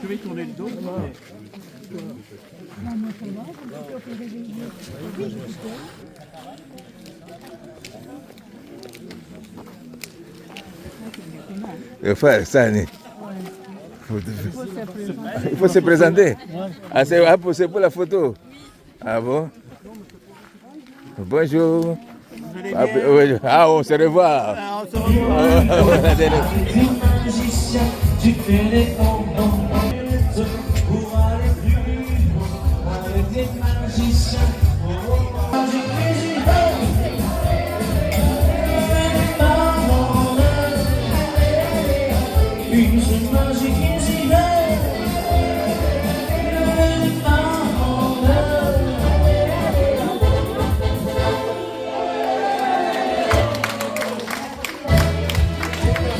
Je vais tourner le dos. Frère, ça, il faut se présenter. Ah, c'est pour la photo. Ah bon? Bonjour. Ah, on se revoit. Ah, on se revoit. Tu fais les pour aller plus loin avec des magiciens. Une magique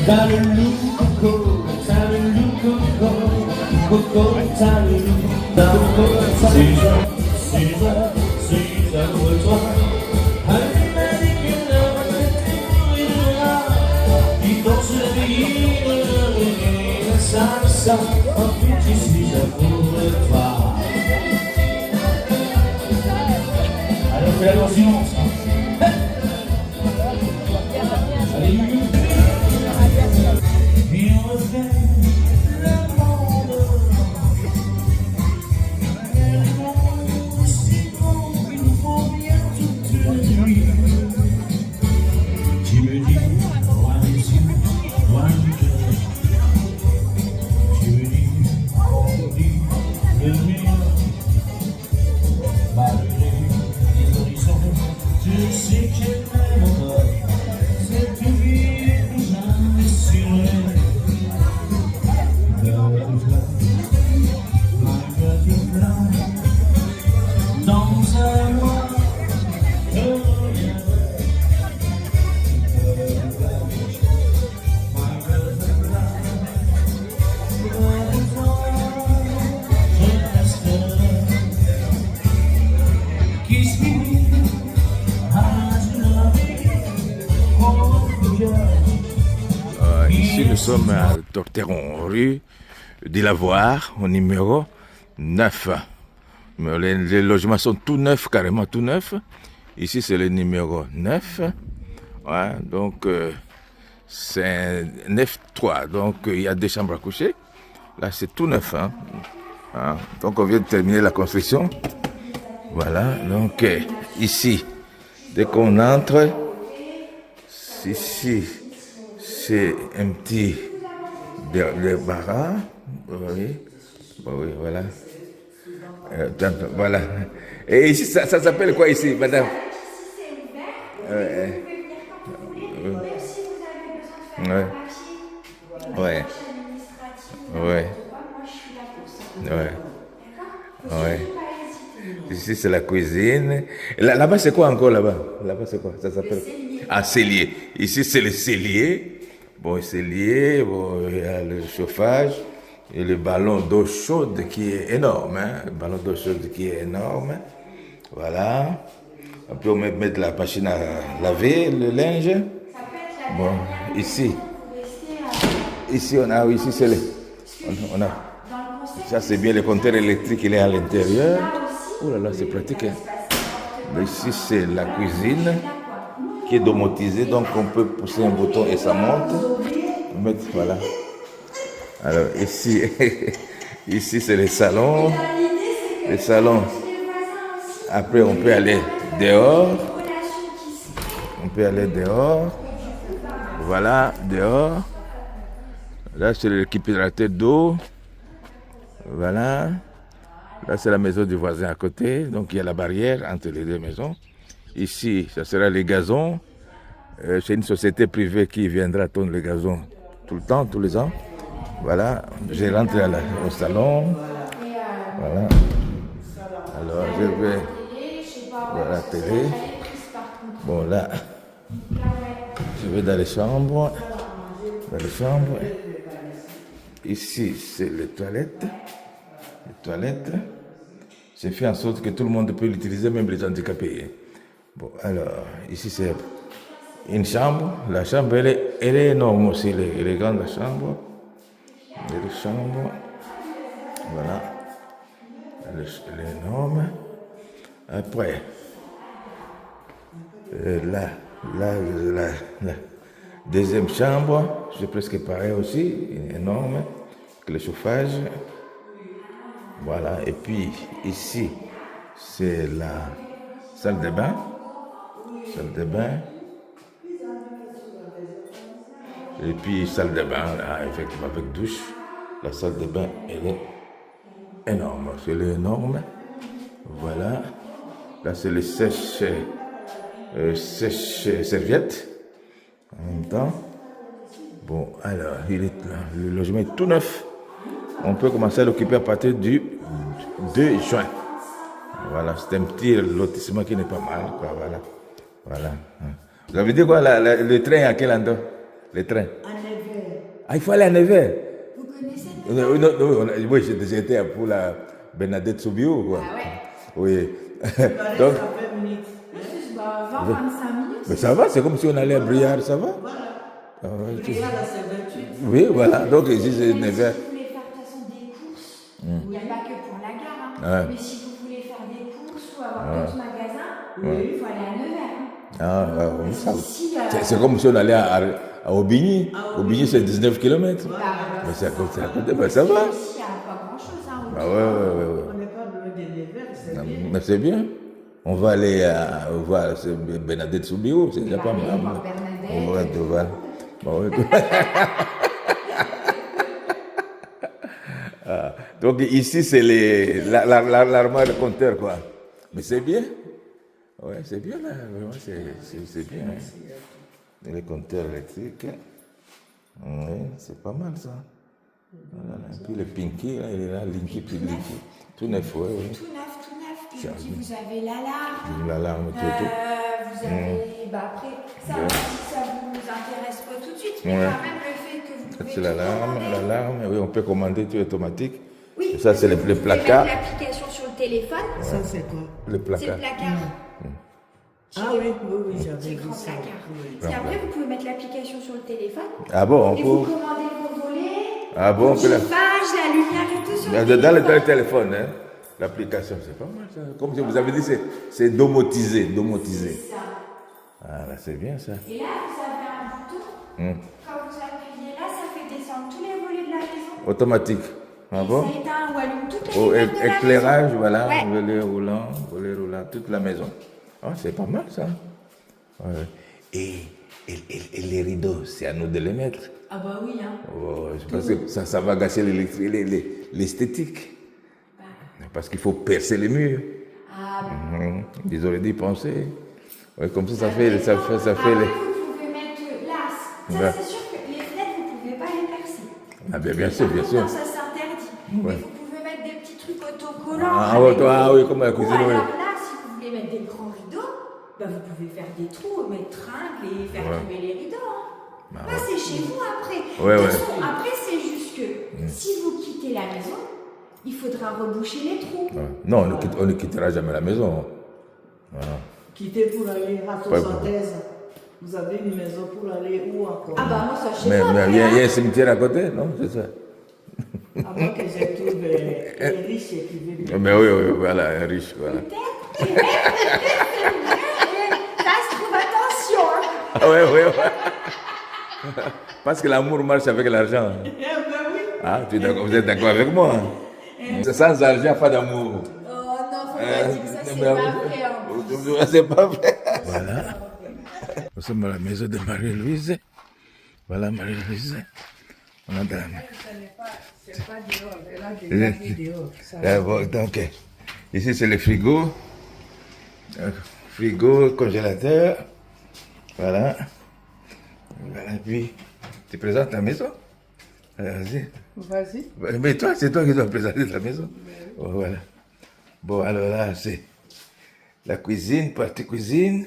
t'as le loup coco, t'as le loup coco, coco, t'as le loup, Suzanne, toi. Elle m'a dit que l'homme était mourir de là. Il danse la vie, la salsa, en petit Suzanne pour toi. Alors fais la version. Allez. Ici, nous sommes à Docteron, rue du Lavoir, au numéro 9. Les logements sont tout neufs, carrément tout neufs. Ici, c'est le numéro 9. Ouais, donc, c'est 9-3. Donc, il y a 2 chambres à coucher. Là, c'est tout neuf. Hein. Donc, on vient de terminer la construction. Voilà. Donc, ici, dès qu'on entre, ici, c'est un petit débarras. Oui, voilà. Voilà. Et ici, ça s'appelle quoi ici, madame? Ouais. Ici, c'est la cuisine. Là-bas, c'est quoi encore là-bas? Là-bas, c'est quoi? Ça s'appelle? Ah, cellier. Ici, c'est le cellier. Bon, cellier, bon, il y a le chauffage et le ballon d'eau chaude qui est énorme. Hein? Le ballon d'eau chaude qui est énorme. Voilà. On peut mettre la machine à laver le linge. Bon, ici. Ici, on a, oui, ici, c'est on a. Ça, c'est bien, le compteur électrique, il est à l'intérieur. Oh là là, c'est pratique. Hein? Mais ici, c'est la cuisine qui est domotisée, donc on peut pousser un bouton et ça monte. Voilà. Alors, ici, ici, c'est le salon. Le salon. Après, on peut aller dehors. Voilà, dehors. Là, c'est le récupérateur d'eau. Voilà. Là, c'est la maison du voisin à côté. Donc, il y a la barrière entre les 2 maisons. Ici, ça sera les gazons. C'est une société privée qui viendra tourner les gazons tout le temps, tous les ans. Voilà. Je rentre au salon. Voilà. Alors, je vais... Voilà la télé. Bon, là, je vais dans les chambres. Ici, c'est les toilettes. J'ai fait en sorte que tout le monde peut l'utiliser, même les handicapés. Bon, alors, ici, c'est une chambre. La chambre, elle est énorme aussi. Elle est grande, la chambre. Voilà. Les normes. Après, la deuxième chambre, c'est presque pareil aussi, énorme, avec le chauffage. Voilà. Et puis ici, c'est la salle de bain. Salle de bain. Et puis salle de bain, là, effectivement, avec douche. La salle de bain, elle est énorme. C'est énorme. Voilà. Là, c'est les sèches serviettes. En même temps. Bon, alors, il est là. Le logement est tout neuf. On peut commencer à l'occuper à partir du 2 juin. Voilà, c'est un petit lotissement qui n'est pas mal, quoi. Voilà. Voilà. Vous avez dit quoi, le train à quel endroit? Le train? À Nevers. Ah, il faut aller à Nevers. Vous connaissez Oui, j'ai été pour la Bernadette Soubio, quoi. Ah ouais. Oui. Donc, Donc, 20 minutes. 20-25 minutes. mais ça va, c'est comme si on allait à Briard, ça va? Voilà. Ah ouais, tu- Regarde, c'est 28. Oui, voilà. Donc ici, c'est Même Nevers. si vous voulez faire de toute façon des courses, il n'y a pas que pour la gare. Hein. Ouais. Mais si vous voulez faire des courses ou avoir d'autres magasins, il faut aller à Nevers. Hein. Ah, ouais, oui, ça va. Ici, C'est comme si on allait à Aubigny. Aubigny, c'est 19 km. bah, Mais c'est à côté, ben, ça va. ici, il n'y a pas grand-chose. Hein, Ah ouais. On n'est pas loin de Nevers, c'est Non, bien. mais c'est bien. On va aller voir Bernadette Soubio, c'est déjà pas aller mal. voir Bernadette. On va devoir. Bon, ouais. Ah, donc ici, c'est l'armoire de compteur, quoi. Mais c'est bien. Ouais, c'est bien, là. Vraiment, c'est bien. Hein. Les compteurs électriques. Oui, c'est pas mal, ça. Voilà. Et puis le Pinky, là, il est là, Linky, puis Linky. Tout neuf, ouais. Tout neuf. Je vous dis, vous avez l'alarme. L'alarme, tout. Vous avez. Bah après, ça, si ça vous intéresse pas tout de suite, mais quand même le fait que vous pouvez. C'est tout l'alarme, commander. oui, on peut commander tout automatique. Oui, Et ça, c'est le vous pouvez placard. mettre l'application sur le téléphone. Ça, c'est quoi? Le C'est placard. le placard. Ah oui, j'avais C'est vu grand ça. placard. Oui. Et après, vous pouvez mettre l'application sur le téléphone. Ah bon, on Et vous peut. commandez vos volets. Ah bon, on peut la. Chauffage, la lumière et tout sur le Dans le téléphone. téléphone, hein. L'application, c'est pas mal, ça. Comme je vous avais dit, c'est domotisé. C'est ça. Ah, là, c'est bien, ça. Et là, vous avez un bouton. Quand vous appuyez là, ça fait descendre tous les volets de la maison. Automatique. Ah Et bon? ça éteint ou allume toutes les Oh, lumières de la éclairage, maison. voilà. Ouais. Volet roulant, toute la maison. Ah, c'est pas mal, ça. Ouais. Et les rideaux, c'est à nous de les mettre. Ah bah oui, hein. Oh, je pense que ça va gâcher l'esthétique. Parce qu'il faut percer les murs. Ah bah. Ils auraient dû penser. Ouais, comme ça Après, fait vous les. pouvez mettre là. Ça, Ouais. c'est sûr que les fenêtres, vous ne pouvez pas les percer. Ah, bien sûr, bien Par sûr. contre, ça s'interdit. Ouais. Mais vous pouvez mettre des petits trucs autocollants. Ah, avec oui, comme la cuisine, Ou oui. alors là, si vous voulez mettre des grands rideaux, bah, vous pouvez faire des trous, mettre tringles et faire Ouais. tomber les rideaux. Hein. Bah, Bah, c'est chez vous après. Ouais, De ouais. toute façon, après, c'est juste que si vous quittez la maison, il faudra reboucher les trous. Ouais. Non, on ne quittera jamais la maison. Voilà. Quitter pour aller à Ouais, 73. Vous avez une maison pour aller où encore? Ah bah moi, ça, je sais Mais pas. il y, après, a un cimetière à côté, non? C'est ça. À moins que je trouve les riches qui vivent. Mais oui, voilà, un riche, voilà. Ça se trouve, attention. Hein. Ah, ouais. Parce que l'amour marche avec l'argent. Eh ben oui. Ah, vous êtes d'accord avec moi? Sans argent, pas d'amour. Oh non, faut pas dire que ça, c'est mais- pas vrai. Hein. C'est pas vrai. Voilà. Nous sommes à la maison de Marie-Louise. Voilà Marie-Louise. On a dans la main. C'est pas dehors, là, dehors. Ça Ah, bon, donc, ici c'est le frigo. Frigo, congélateur. Voilà. Voilà, puis tu présentes ta maison. Vas-y. Vas-y. Mais toi, c'est toi qui dois présenter ta maison. Oh, voilà. Bon, alors là, c'est la cuisine, partie cuisine.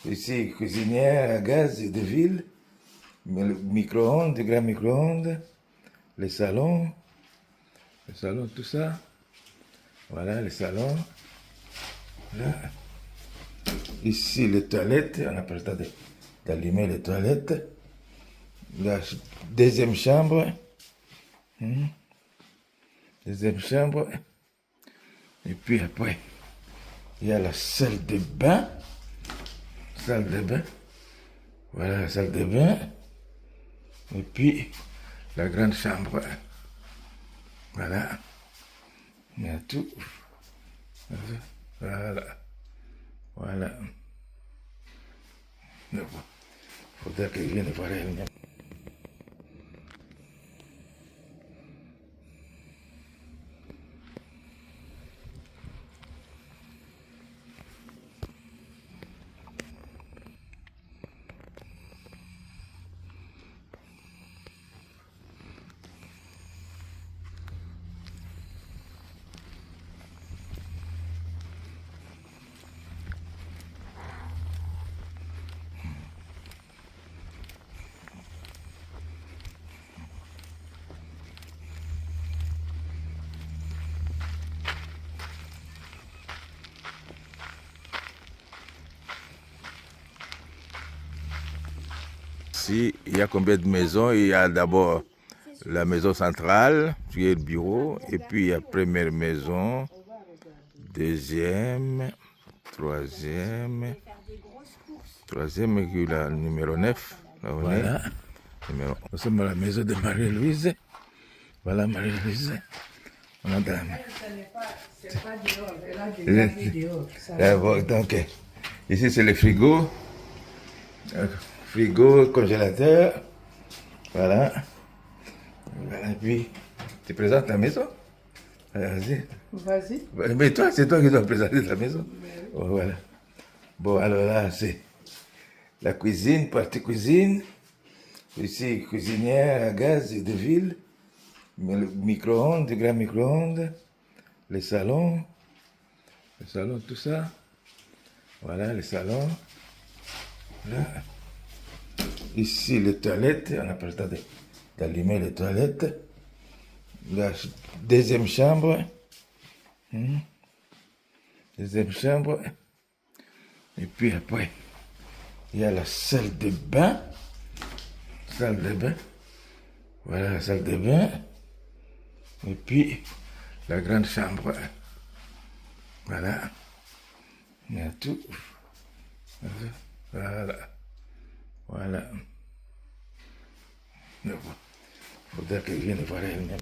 Ici, cuisinière à gaz de ville. Le micro-ondes, le grand micro-ondes. Les salons. Le salon, tout ça. Voilà, les salons. Là. Ici, les toilettes. On a pas le temps d'allumer les toilettes. La deuxième chambre. Deuxième chambre. Et puis après, il y a la salle de bain. Salle de bain. Voilà la salle de bain. Et puis, la grande chambre. Voilà. Il y a tout. Voilà. Voilà. Il faudrait que je vienne voir elle. Ici, il y a combien de maisons? Il y a d'abord la maison centrale, qui est le bureau, et puis il y a première maison, deuxième, troisième, et la numéro 9. Là, voilà. Nous sommes à la maison de Marie-Louise. Voilà Marie-Louise. On a dans la main. C'est pas dehors, elle a déjà vu dehors. Ça Bon, donc, ici c'est le frigo. Frigo, congélateur. Voilà. Voilà. Et puis, tu présentes la maison? Vas-y. Vas-y. Mais toi, c'est toi qui dois présenter la maison. Oh, voilà. Bon, alors là, c'est la cuisine, partie cuisine. Ici, cuisinière à gaz et de ville. Le micro-ondes, le grand micro-ondes. Les salons, tout ça. Voilà, les salons. Là. Ici, les toilettes. On n'a pas le temps d'allumer les toilettes. La deuxième chambre. Deuxième chambre. Et puis après, il y a la salle de bain. Salle de bain. Voilà la salle de bain. Et puis, la grande chambre. Voilà. Il y a tout. Voilà. Voilà. Il faudrait que je vienne voir elle-même.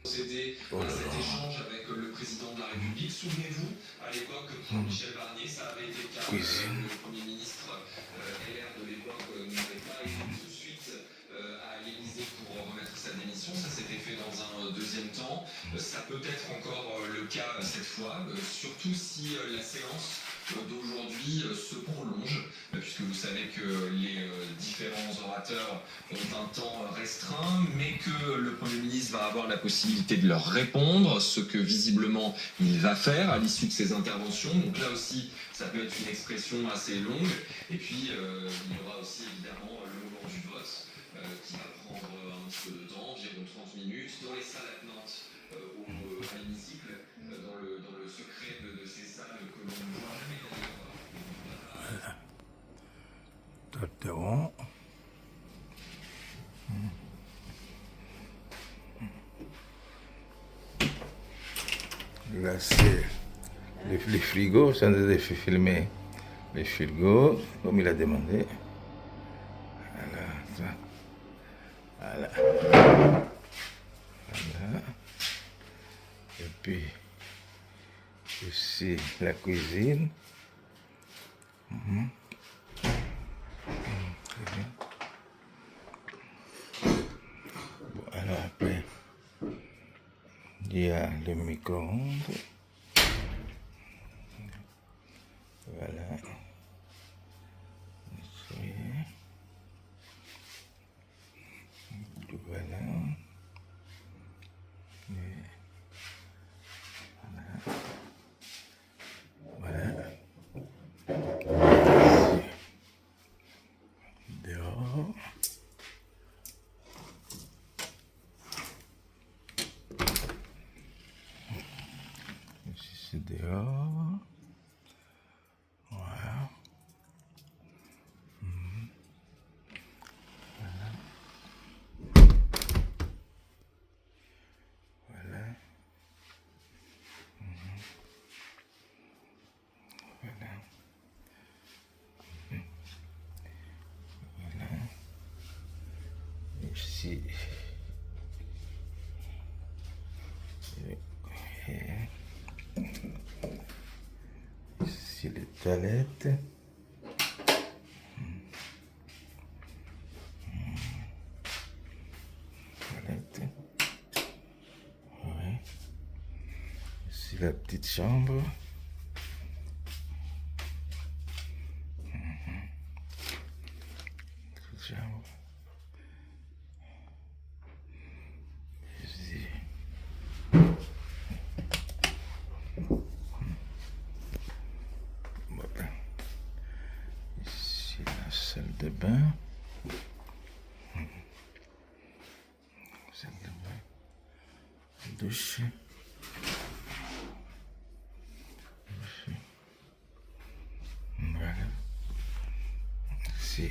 Procéder à cet échange avec le président de la République. Souvenez-vous, à l'époque, pour Michel Barnier, ça avait été le cas. Le Premier ministre LR de l'époque n'avait pas été tout de suite à l'Élysée pour remettre sa démission. Ça s'était fait dans un deuxième temps. Ça peut être encore le cas cette fois, surtout si la séance d'aujourd'hui se prolonge, puisque vous savez que les différents orateurs ont un temps restreint, mais que le Premier ministre va avoir la possibilité de leur répondre, ce que visiblement il va faire à l'issue de ses interventions. Donc là aussi, ça peut être une expression assez longue. Et puis, il y aura aussi évidemment le moment du vote, qui va prendre un petit peu de temps, environ 30 minutes, dans les salles attenantes à l'hémicycle, dans le secret de ces salles que l'on ne voit jamais d'ailleurs. Voilà. Là, c'est les frigos, ça nous a fait filmer les frigos, comme il a demandé. Voilà, ça. Voilà. Voilà. Et puis, Ici, la cuisine. Bon, alors après, il y a le micro-ondes. Voilà. Ici. Voilà. Voilà. Dehors. Ici c'est dehors. Voilà. Voilà. Voilà. Ici. Ici les toilettes. Toilettes. Ouais. Ici la petite chambre. Petite chambre. Ici. Voilà. Ici la salle de bain. Salle de bain. Douche. Voilà. Ici.